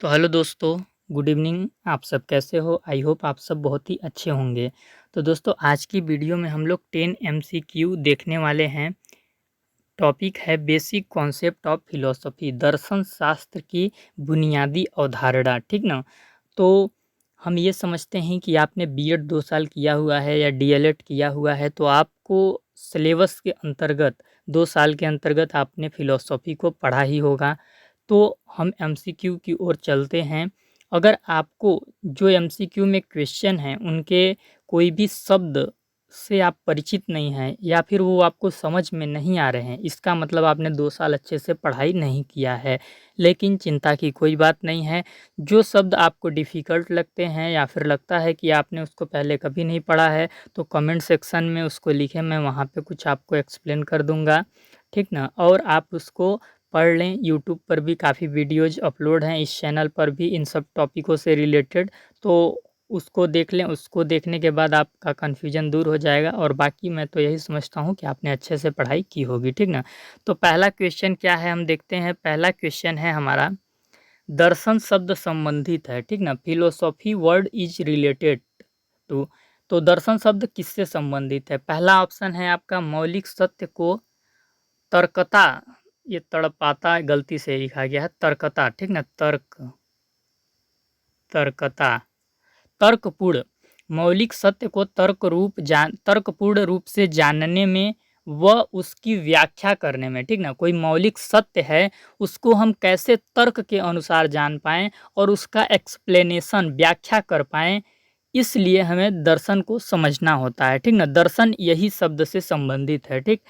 तो हेलो दोस्तों, good evening. आप सब कैसे हो? आई होप आप सब बहुत ही अच्छे होंगे। तो दोस्तों, आज की वीडियो में हम लोग 10 एमसीक्यू देखने वाले हैं। टॉपिक है बेसिक कॉन्सेप्ट ऑफ फिलॉसफी, दर्शन शास्त्र की बुनियादी अवधारणा। ठीक ना? तो हम ये समझते हैं कि आपने बीएड 2 साल किया हुआ है या डीएलएड किया हुआ है, तो आपको सिलेबस के अंतर्गत 2 साल के अंतर्गत आपने फिलॉसफी को पढ़ा ही होगा। तो हम एमसीक्यू की ओर चलते हैं। अगर आपको जो एमसीक्यू में क्वेश्चन हैं उनके कोई भी शब्द से आप परिचित नहीं हैं या फिर वो आपको समझ में नहीं आ रहे हैं, इसका मतलब आपने 2 साल अच्छे से पढ़ाई नहीं किया है। लेकिन चिंता की कोई बात नहीं है। जो शब्द आपको डिफ़िकल्ट लगते हैं या फिर लगता है कि आपने उसको पहले कभी नहीं पढ़ा है, तो कमेंट सेक्शन में उसको लिखें, मैं वहाँ पे कुछ आपको एक्सप्लेन कर दूँगा। ठीक ना? और आप उसको पढ़ लें। यूट्यूब पर भी काफ़ी वीडियोज़ अपलोड हैं, इस चैनल पर भी इन सब टॉपिकों से रिलेटेड, तो उसको देख लें। उसको देखने के बाद आपका कन्फ्यूजन दूर हो जाएगा और बाकी मैं तो यही समझता हूँ कि आपने अच्छे से पढ़ाई की होगी। ठीक ना? तो पहला क्वेश्चन क्या है हम देखते हैं। पहला क्वेश्चन है हमारा, दर्शन शब्द संबंधित है। ठीक ना? Philosophy word is related to. तो दर्शन शब्द किससे संबंधित है? पहला ऑप्शन है आपका मौलिक सत्य को तर्कता, ये तड़पाता गलती से लिखा गया है, तर्कता। ठीक ना? तर्कता, तर्कपूर्ण, मौलिक सत्य को तर्कपूर्ण रूप से जानने में व उसकी व्याख्या करने में। ठीक ना? कोई मौलिक सत्य है, उसको हम कैसे तर्क के अनुसार जान पाएँ और उसका एक्सप्लेनेशन, व्याख्या कर पाएँ, इसलिए हमें दर्शन को समझना होता है। ठीक ना? दर्शन यही शब्द से संबंधित है। ठीक।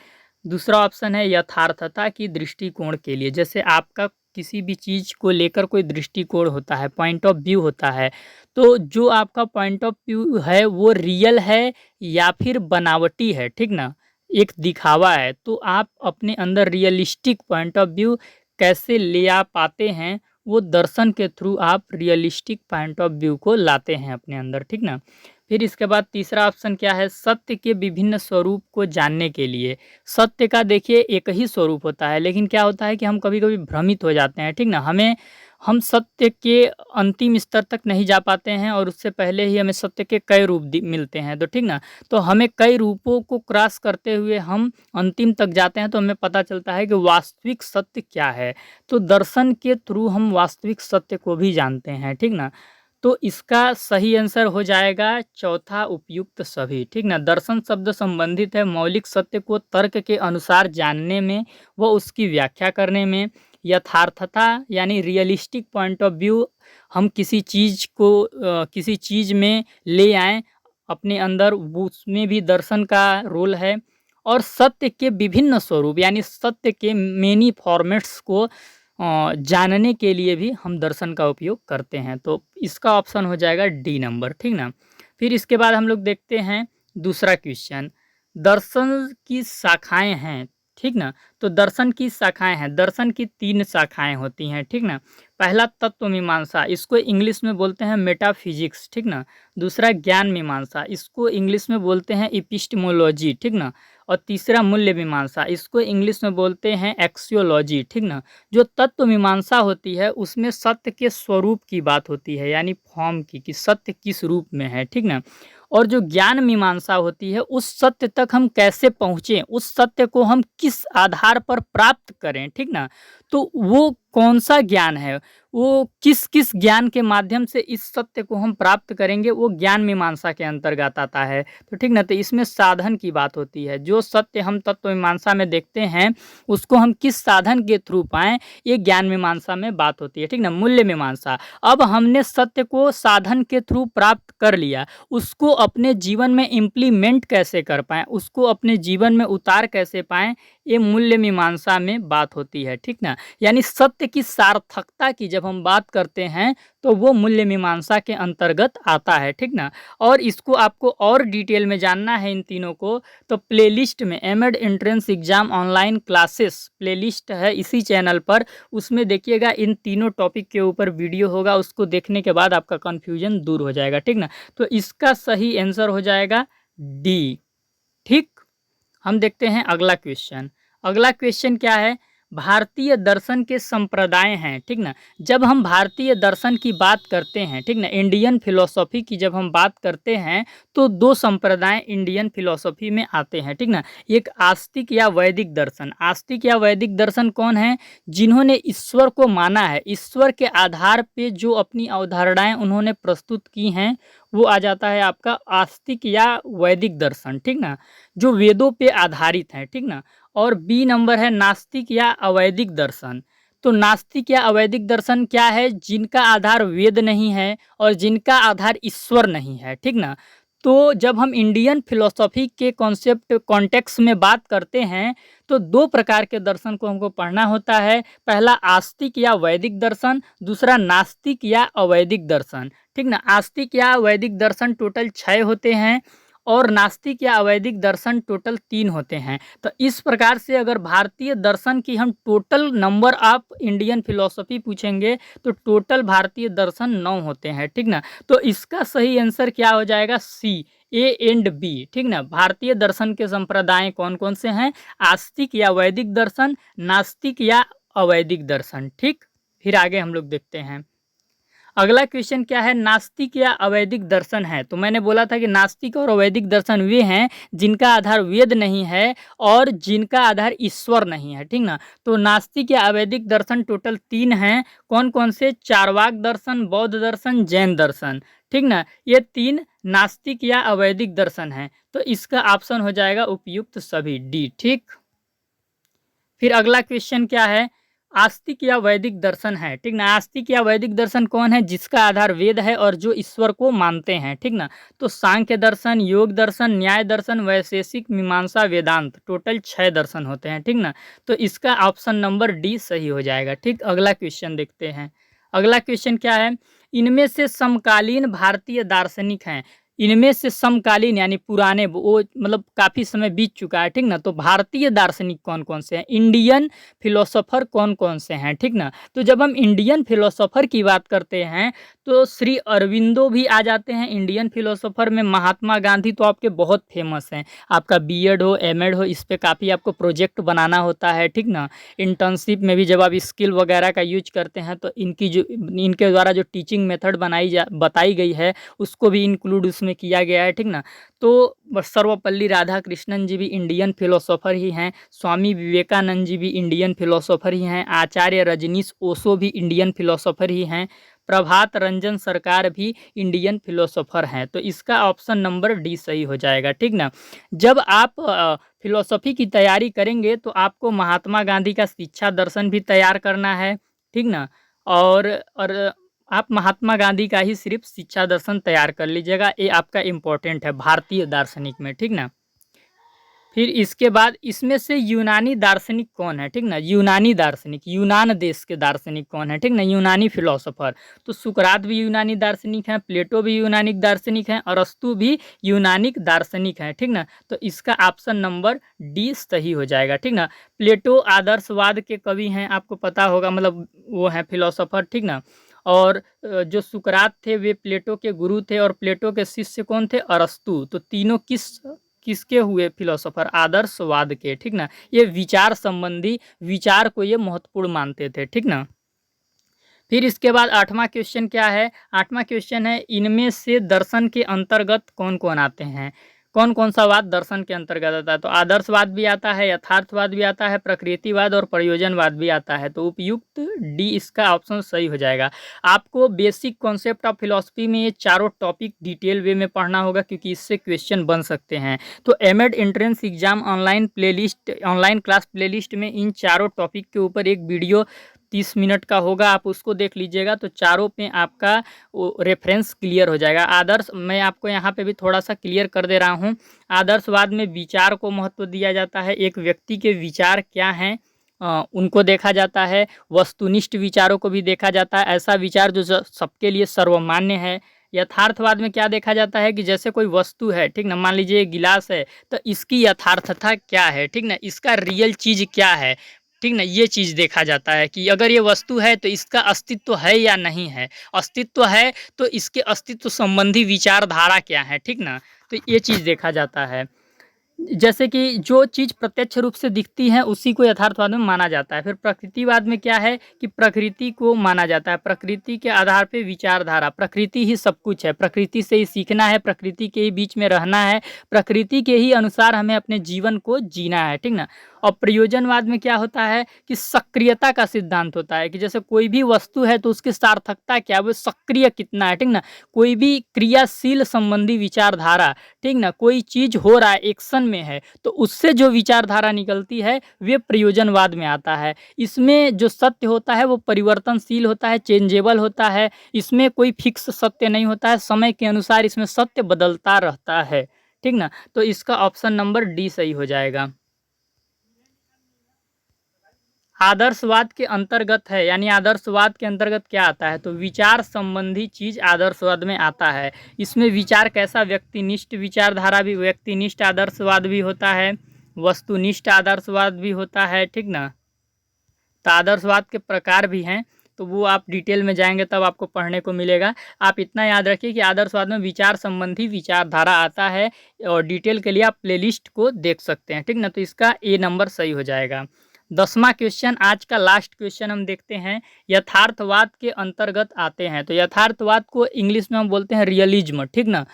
दूसरा ऑप्शन है यथार्थता की दृष्टिकोण के लिए। जैसे आपका किसी भी चीज़ को लेकर कोई दृष्टिकोण होता है, पॉइंट ऑफ व्यू होता है, तो जो आपका पॉइंट ऑफ व्यू है वो रियल है या फिर बनावटी है। ठीक ना? एक दिखावा है, तो आप अपने अंदर रियलिस्टिक पॉइंट ऑफ व्यू कैसे ले आ पाते हैं, वो दर्शन के थ्रू आप रियलिस्टिक पॉइंट ऑफ व्यू को लाते हैं अपने अंदर। ठीक ना? फिर इसके बाद तीसरा ऑप्शन क्या है, सत्य के विभिन्न स्वरूप को जानने के लिए। सत्य का देखिए एक ही स्वरूप होता है, लेकिन क्या होता है कि हम कभी-कभी भ्रमित हो जाते हैं। ठीक ना? हम सत्य के अंतिम स्तर तक नहीं जा पाते हैं और उससे पहले ही हमें सत्य के कई रूप मिलते हैं। तो ठीक ना? तो हमें कई रूपों को क्रॉस करते हुए हम अंतिम तक जाते हैं, तो हमें पता चलता है कि वास्तविक सत्य क्या है। तो दर्शन के थ्रू हम वास्तविक सत्य को भी जानते हैं। ठीक ना? तो इसका सही आंसर हो जाएगा चौथा, उपयुक्त सभी। ठीक ना? दर्शन शब्द संबंधित है मौलिक सत्य को तर्क के अनुसार जानने में व उसकी व्याख्या करने में। यथार्थता यानी रियलिस्टिक पॉइंट ऑफ व्यू, हम किसी चीज़ को किसी चीज़ में ले आएँ अपने अंदर, वो उसमें भी दर्शन का रोल है। और सत्य के विभिन्न स्वरूप यानी सत्य के मेनी फॉर्मेट्स को जानने के लिए भी हम दर्शन का उपयोग करते हैं। तो इसका ऑप्शन हो जाएगा डी नंबर। ठीक ना? फिर इसके बाद हम लोग देखते हैं दूसरा क्वेश्चन, दर्शन की शाखाएँ हैं। ठीक ना? तो दर्शन की शाखाएँ हैं, दर्शन की 3 शाखाएँ होती हैं। ठीक ना? पहला तत्व मीमांसा, इसको इंग्लिश में बोलते हैं मेटाफिजिक्स। ठीक ना? दूसरा ज्ञान मीमांसा, इसको इंग्लिश में बोलते हैं एपिस्टेमोलॉजी। ठीक ना? और तीसरा मूल्य मीमांसा, इसको इंग्लिश में बोलते हैं एक्सियोलॉजी। ठीक ना? जो तत्व मीमांसा होती है उसमें सत्य के स्वरूप की बात होती है, यानी फॉर्म की, कि सत्य किस रूप में है। ठीक ना? और जो ज्ञान मीमांसा होती है, उस सत्य तक हम कैसे पहुँचे, उस सत्य को हम किस आधार पर प्राप्त करें। ठीक ना? तो वो कौन सा ज्ञान है, वो किस किस ज्ञान के माध्यम से इस सत्य को हम प्राप्त करेंगे, वो ज्ञान मीमांसा के अंतर्गत आता है। तो ठीक ना? तो इसमें साधन की बात होती है, जो सत्य हम तत्व मीमांसा में देखते हैं उसको हम किस साधन के थ्रू पाएँ, ये ज्ञान मीमांसा में बात होती है। ठीक ना? मूल्य मीमांसा, अब हमने सत्य को साधन के थ्रू प्राप्त कर लिया, उसको अपने जीवन में इम्प्लीमेंट कैसे कर पाएँ, उसको अपने जीवन में उतार कैसे पाएँ, ये मूल्य मीमांसा में बात होती है। ठीक ना? यानी सत्य की सार्थकता की जब हम बात करते हैं तो वो मूल्य मीमांसा के अंतर्गत आता है। ठीक ना? और इसको आपको और डिटेल में जानना है इन तीनों को, तो प्लेलिस्ट में MEd entrance exam online classes playlist है इसी चैनल पर, उसमें देखिएगा इन तीनों टॉपिक के ऊपर वीडियो होगा, उसको देखने के बाद आपका कन्फ्यूजन दूर हो जाएगा। ठीक ना? तो इसका सही आंसर हो जाएगा डी। ठीक। हम देखते हैं अगला क्वेश्चन। अगला क्वेश्चन क्या है, भारतीय दर्शन के संप्रदाय हैं, ठीक ना। जब हम भारतीय दर्शन की बात करते हैं, ठीक ना, इंडियन फिलोसॉफी की जब हम बात करते हैं तो दो संप्रदाय इंडियन फिलोसॉफी में आते हैं, ठीक ना। एक आस्तिक या वैदिक दर्शन। आस्तिक या वैदिक दर्शन कौन है? जिन्होंने ईश्वर को माना है, ईश्वर के आधार पे जो अपनी अवधारणाएं उन्होंने प्रस्तुत की हैं, वो आ जाता है आपका आस्तिक या वैदिक दर्शन, ठीक ना, जो वेदों पे आधारित है, ठीक ना। और बी नंबर है नास्तिक या अवैदिक दर्शन। तो नास्तिक या अवैदिक दर्शन क्या है? जिनका आधार वेद नहीं है और जिनका आधार ईश्वर नहीं है, ठीक ना। तो जब हम इंडियन फिलोसॉफी के कॉन्सेप्ट कॉन्टेक्स्ट में बात करते हैं तो दो प्रकार के दर्शन को हमको पढ़ना होता है। पहला आस्तिक या वैदिक दर्शन, दूसरा नास्तिक या अवैदिक दर्शन, ठीक ना। आस्तिक या वैदिक दर्शन टोटल 6 होते हैं और नास्तिक या अवैदिक दर्शन टोटल 3 होते हैं। तो इस प्रकार से अगर भारतीय दर्शन की हम total number of Indian philosophy पूछेंगे तो टोटल भारतीय दर्शन 9 होते हैं, ठीक ना। तो इसका सही आंसर क्या हो जाएगा? सी, ए एंड बी, ठीक ना। भारतीय दर्शन के संप्रदाय कौन कौन से हैं? आस्तिक या वैदिक दर्शन, नास्तिक या अवैदिक दर्शन, ठीक। फिर आगे हम लोग देखते हैं। अगला क्वेश्चन क्या है? नास्तिक या अवैदिक दर्शन है। तो मैंने बोला था कि नास्तिक और अवैदिक दर्शन वे हैं जिनका आधार वेद नहीं है और जिनका आधार ईश्वर नहीं है, ठीक ना। तो नास्तिक या अवैदिक दर्शन टोटल 3 हैं। कौन कौन से? चार्वाक दर्शन, बौद्ध दर्शन, जैन दर्शन, ठीक ना। ये 3 नास्तिक या अवैदिक दर्शन हैं। तो इसका ऑप्शन हो जाएगा उपयुक्त सभी, डी, ठीक। फिर अगला क्वेश्चन क्या है? आस्तिक या वैदिक दर्शन है, ठीक ना। आस्तिक या वैदिक दर्शन कौन है? जिसका आधार वेद है और जो ईश्वर को मानते हैं, ठीक ना। तो सांख्य दर्शन, योग दर्शन, न्याय दर्शन, वैशेषिक, मीमांसा, वेदांत, टोटल 6 दर्शन होते हैं, ठीक ना। तो इसका ऑप्शन नंबर डी सही हो जाएगा, ठीक। अगला क्वेश्चन देखते हैं। अगला क्वेश्चन क्या है? इनमें से समकालीन भारतीय दार्शनिक हैं। इनमें से समकालीन यानी पुराने, वो मतलब काफ़ी समय बीत चुका है, ठीक ना। तो भारतीय दार्शनिक कौन कौन से हैं? इंडियन फिलोसोफर कौन कौन से हैं, ठीक ना। तो जब हम इंडियन फिलोसोफर की बात करते हैं तो श्री अरविंदो भी आ जाते हैं इंडियन फिलोसोफर में। महात्मा गांधी तो आपके बहुत फेमस हैं। आपका बीएड हो, एमएड हो, इस पे काफ़ी आपको प्रोजेक्ट बनाना होता है, ठीक ना। इंटर्नशिप में भी जब आप स्किल वगैरह का यूज करते हैं तो इनके द्वारा जो टीचिंग मेथड बताई गई है उसको भी इंक्लूड उसमें किया गया है, ठीक ना। तो सर्वपल्ली राधाकृष्णन जी भी इंडियन फिलोसोफर ही हैं। स्वामी विवेकानंद जी भी इंडियन फिलोसोफर ही हैं। आचार्य रजनीश ओशो भी इंडियन फिलोसोफर ही हैं। प्रभात रंजन सरकार भी इंडियन फिलोसोफर हैं। तो इसका ऑप्शन नंबर डी सही हो जाएगा, ठीक ना। जब आप फिलोसॉफी की तैयारी करेंगे तो आपको महात्मा गांधी का शिक्षा दर्शन भी तैयार करना है, ठीक ना। और आप महात्मा गांधी का ही सिर्फ शिक्षा दर्शन तैयार कर लीजिएगा, ये आपका इम्पोर्टेंट है भारतीय दार्शनिक में, ठीक ना। फिर इसके बाद इसमें से यूनानी दार्शनिक कौन है, ठीक ना। यूनानी दार्शनिक, यूनान देश के दार्शनिक कौन है, ठीक ना, यूनानी फिलोसोफर। तो सुकरात भी यूनानी दार्शनिक हैं, प्लेटो भी यूनानिक दार्शनिक हैं, अरस्तु भी यूनानिक दार्शनिक हैं, ठीक ना। तो इसका ऑप्शन नंबर डी सही हो जाएगा, ठीक ना। प्लेटो आदर्शवाद के कवि हैं, आपको पता होगा, मतलब वो हैं फिलोसोफर, ठीक ना। और जो सुकरात थे वे प्लेटो के गुरु थे और प्लेटो के शिष्य कौन थे? अरस्तु। तो तीनों किसके हुए फिलोसोफर? आदर्शवाद के, ठीक ना। ये विचार संबंधी विचार को ये महत्वपूर्ण मानते थे, ठीक ना। फिर इसके बाद 8वां क्वेश्चन क्या है? 8वां क्वेश्चन है इनमें से दर्शन के अंतर्गत कौन कौन आते हैं? कौन कौन सा वाद दर्शन के अंतर्गत आता है? तो आदर्शवाद भी आता है, यथार्थवाद भी आता है, प्रकृतिवाद और प्रयोजनवाद भी आता है। तो उपयुक्त डी इसका ऑप्शन सही हो जाएगा। आपको बेसिक कॉन्सेप्ट ऑफ फिलॉसफी में ये चारों टॉपिक डिटेल वे में पढ़ना होगा क्योंकि इससे क्वेश्चन बन सकते हैं। तो MEd entrance exam online class playlist में इन चारों टॉपिक के ऊपर एक वीडियो 30 मिनट का होगा, आप उसको देख लीजिएगा तो चारों पे आपका रेफरेंस क्लियर हो जाएगा। आदर्श मैं आपको यहाँ पे भी थोड़ा सा क्लियर कर दे रहा हूँ। आदर्शवाद में विचार को महत्व दिया जाता है, एक व्यक्ति के विचार क्या हैं उनको देखा जाता है। वस्तुनिष्ठ विचारों को भी देखा जाता है, ऐसा विचार जो सबके लिए सर्वमान्य है। यथार्थवाद में क्या देखा जाता है कि जैसे कोई वस्तु है, ठीक ना, मान लीजिए गिलास है तो इसकी यथार्थता क्या है, ठीक ना, इसका रियल चीज़ क्या है, ठीक ना, ये चीज़ देखा जाता है कि अगर ये वस्तु है तो इसका अस्तित्व है या नहीं है। अस्तित्व है तो इसके अस्तित्व संबंधी विचारधारा क्या है, ठीक ना। तो ये चीज़ देखा जाता है। जैसे कि जो चीज़ प्रत्यक्ष रूप से दिखती है उसी को यथार्थवाद में माना जाता है। फिर प्रकृतिवाद में क्या है कि प्रकृति को माना जाता है, प्रकृति के आधार पे विचारधारा, प्रकृति ही सब कुछ है, प्रकृति से ही सीखना है, प्रकृति के ही बीच में रहना है, प्रकृति के ही अनुसार हमें अपने जीवन को जीना है, ठीक ना। और प्रयोजनवाद में क्या होता है कि सक्रियता का सिद्धांत होता है कि जैसे कोई भी वस्तु है तो उसकी सार्थकता क्या है, वो सक्रिय कितना है, ठीक ना। कोई भी क्रियाशील संबंधी विचारधारा, ठीक ना, कोई चीज़ हो रहा है, एक्शन में है, तो उससे जो विचारधारा निकलती है वे प्रयोजनवाद में आता है। इसमें जो सत्य होता है वो परिवर्तनशील होता है, चेंजेबल होता है, इसमें कोई फिक्स सत्य नहीं होता है, समय के अनुसार इसमें सत्य बदलता रहता है, ठीक ना। तो इसका ऑप्शन नंबर डी सही हो जाएगा। आदर्शवाद के अंतर्गत है, यानी आदर्शवाद के अंतर्गत क्या आता है, तो विचार संबंधी चीज आदर्शवाद में आता है। इसमें विचार कैसा, व्यक्तिनिष्ठ विचारधारा भी, व्यक्तिनिष्ठ आदर्शवाद भी होता है, वस्तुनिष्ठ आदर्शवाद भी होता है, ठीक ना। तो आदर्शवाद के प्रकार भी हैं, तो वो आप डिटेल में जाएंगे तब आपको पढ़ने को मिलेगा। आप इतना याद रखिए कि आदर्शवाद में विचार संबंधी विचारधारा आता है, और डिटेल के लिए आप प्लेलिस्ट को देख सकते हैं, ठीक ना। तो इसका ए नंबर सही हो जाएगा। 10वां क्वेश्चन, आज का लास्ट क्वेश्चन हम देखते हैं, यथार्थवाद के अंतर्गत आते हैं। तो यथार्थवाद को इंग्लिश में हम बोलते हैं रियलिज्म, ठीक ना।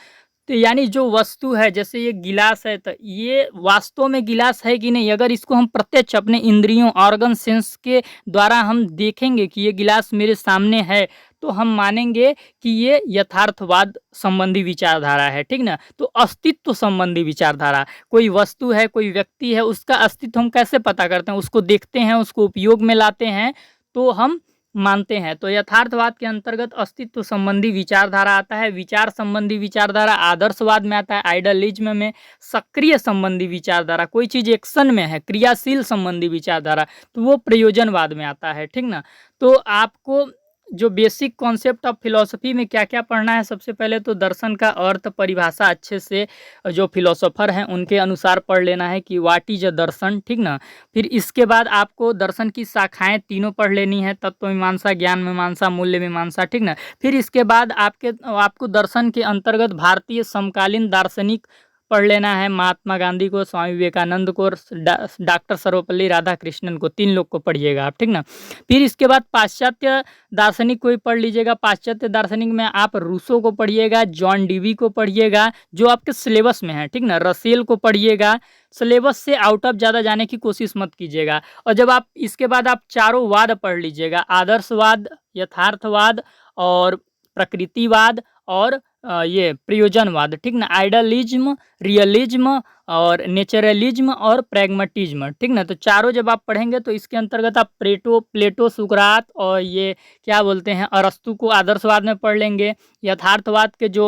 तो यानी जो वस्तु है, जैसे ये गिलास है, तो ये वास्तव में गिलास है कि नहीं, अगर इसको हम प्रत्यक्ष अपने इंद्रियों, ऑर्गन सेंस के द्वारा हम देखेंगे कि ये गिलास मेरे सामने है, तो हम मानेंगे कि ये यथार्थवाद संबंधी विचारधारा है, ठीक ना। तो अस्तित्व संबंधी विचारधारा, कोई वस्तु है, कोई व्यक्ति है, उसका अस्तित्व हम कैसे पता करते हैं, उसको देखते हैं, उसको उपयोग में लाते हैं, तो हम मानते हैं। तो यथार्थवाद के अंतर्गत अस्तित्व संबंधी विचारधारा आता है, विचार संबंधी विचारधारा आदर्शवाद में आता है, आइडियलिज्म में सक्रिय संबंधी विचारधारा, कोई चीज़ एक्शन में है, क्रियाशील संबंधी विचारधारा, तो वो प्रयोजनवाद में आता है, ठीक ना। तो आपको जो बेसिक कॉन्सेप्ट ऑफ फिलॉसफी में क्या क्या पढ़ना है, सबसे पहले तो दर्शन का अर्थ परिभाषा अच्छे से जो फिलोसोफर हैं उनके अनुसार पढ़ लेना है कि व्हाट इज अ दर्शन, ठीक ना। फिर इसके बाद आपको दर्शन की शाखाएं तीनों पढ़ लेनी है, तत्व मीमांसा, ज्ञान मीमांसा, मूल्य मीमांसा, ठीक ना। फिर इसके बाद आपको दर्शन के अंतर्गत भारतीय समकालीन दार्शनिक पढ़ लेना है, महात्मा गांधी को, स्वामी विवेकानंद को, डॉक्टर सर्वपल्ली राधाकृष्णन को, 3 लोग को पढ़िएगा आप, ठीक ना। फिर इसके बाद पाश्चात्य दार्शनिक को भी पढ़ लीजिएगा। पाश्चात्य दार्शनिक में आप रूसो को पढ़िएगा, जॉन डीवी को पढ़िएगा, जो आपके सिलेबस में है, ठीक ना। रसेल को पढ़िएगा, सिलेबस से आउट ऑफ ज़्यादा जाने की कोशिश मत कीजिएगा। और जब आप इसके बाद आप चारों वाद पढ़ लीजिएगा, आदर्शवाद, यथार्थवाद और प्रकृतिवाद और ये प्रयोजनवाद, ठीक ना। आइडियलिज्म, रियलिज्म और नेचुरलिज्म और प्रैग्मेटिज्म, ठीक ना। तो चारों जब आप पढ़ेंगे तो इसके अंतर्गत आप प्लेटो, सुकरात और ये क्या बोलते हैं अरस्तु को आदर्शवाद में पढ़ लेंगे। यथार्थवाद के जो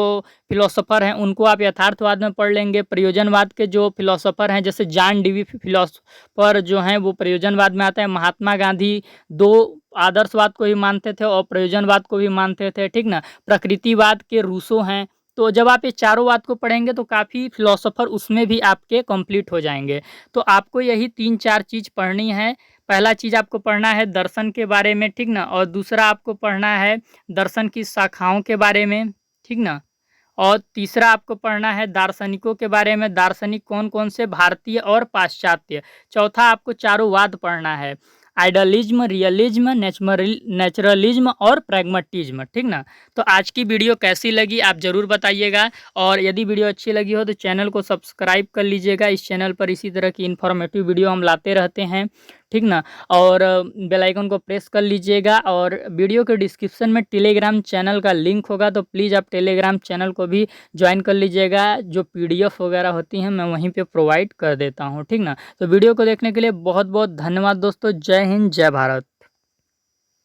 फिलोसोफर हैं उनको आप यथार्थवाद में पढ़ लेंगे। प्रयोजनवाद के जो फिलोसोफर हैं जैसे जॉन डीवी फिलोसोफर जो हैं वो प्रयोजनवाद में आता है। महात्मा गांधी 2 आदर्शवाद को भी मानते थे और प्रयोजनवाद को भी मानते थे, ठीक ना। प्रकृतिवाद के रूसो हैं। तो जब आप ये चारों वाद को पढ़ेंगे तो काफ़ी फिलोसोफर उसमें भी आपके कंप्लीट हो जाएंगे। तो आपको यही 3-4 चीज़ पढ़नी है। पहला चीज़ आपको पढ़ना है दर्शन के बारे में, ठीक ना। और दूसरा आपको पढ़ना है दर्शन की शाखाओं के बारे में, ठीक ना। और तीसरा आपको पढ़ना है दार्शनिकों के बारे में, दार्शनिक कौन कौन से, भारतीय और पाश्चात्य। चौथा आपको चारों वाद पढ़ना है, आइडियलिज्म, रियलिज्म, नेचुरलिज्म और प्रैग्मेटिज्म, ठीक ना। तो आज की वीडियो कैसी लगी आप ज़रूर बताइएगा, और यदि वीडियो अच्छी लगी हो तो चैनल को सब्सक्राइब कर लीजिएगा। इस चैनल पर इसी तरह की इन्फॉर्मेटिव वीडियो हम लाते रहते हैं, ठीक ना। और बेल आइकन को प्रेस कर लीजिएगा, और वीडियो के डिस्क्रिप्शन में टेलीग्राम चैनल का लिंक होगा, तो प्लीज़ आप टेलीग्राम चैनल को भी ज्वाइन कर लीजिएगा। जो PDF वगैरह होती हैं मैं वहीं पे प्रोवाइड कर देता हूँ, ठीक ना। तो वीडियो को देखने के लिए बहुत बहुत धन्यवाद दोस्तों। जय हिंद, जय भारत।